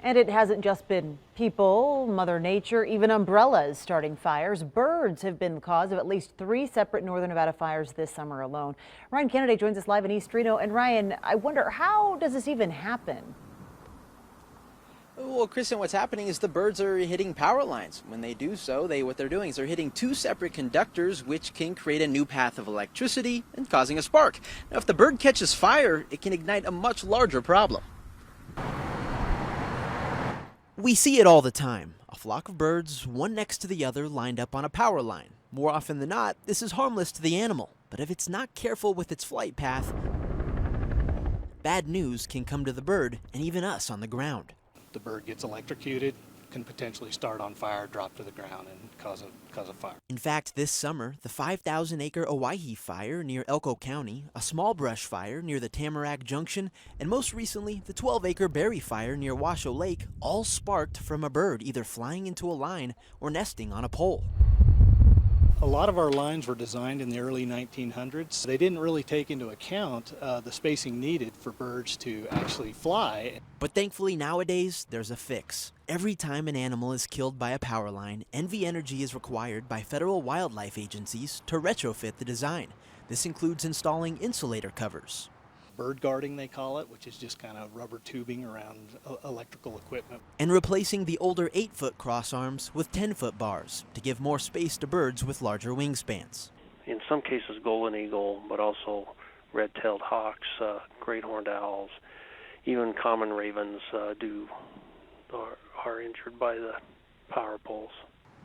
And it hasn't just been people, Mother Nature, even umbrellas starting fires. Birds have been the cause of at least 3 separate northern Nevada fires this summer alone. Ryan Kennedy joins us live in East Reno. And Ryan, I wonder, how does this even happen? Well, Kristen, what's happening is the birds are hitting power lines. When they do so, what they're doing is they're hitting 2 separate conductors, which can create a new path of electricity and causing a spark. Now, if the bird catches fire, it can ignite a much larger problem. We see it all the time. A flock of birds, one next to the other, lined up on a power line. More often than not, this is harmless to the animal. But if it's not careful with its flight path, bad news can come to the bird and even us on the ground. The bird gets electrocuted, can potentially start on fire, drop to the ground, and cause a fire. In fact, this summer, the 5,000-acre Owyhee fire near Elko County, a small brush fire near the Tamarack Junction, and most recently, the 12-acre Berry fire near Washoe Lake, all sparked from a bird either flying into a line or nesting on a pole. A lot of our lines were designed in the early 1900s. They didn't really take into account the spacing needed for birds to actually fly. But thankfully nowadays, there's a fix. Every time an animal is killed by a power line, NV Energy is required by federal wildlife agencies to retrofit the design. This includes installing insulator covers. Bird guarding, they call it, which is just kind of rubber tubing around electrical equipment. And replacing the older 8-foot crossarms with 10-foot bars to give more space to birds with larger wingspans. In some cases, golden eagle, but also red-tailed hawks, great horned owls, even common ravens are injured by the power poles.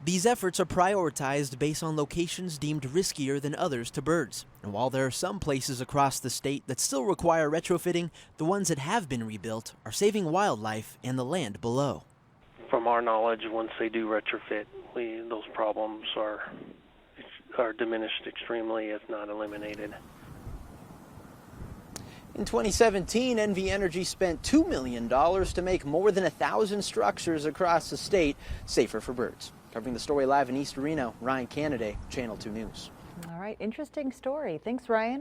These efforts are prioritized based on locations deemed riskier than others to birds. And while there are some places across the state that still require retrofitting, the ones that have been rebuilt are saving wildlife and the land below. From our knowledge, once they do retrofit, those problems are diminished extremely, if not eliminated. In 2017, NV Energy spent $2 million to make more than 1,000 structures across the state safer for birds. Covering the story live in East Reno, Ryan Kennedy, Channel 2 News. All right, interesting story. Thanks, Ryan.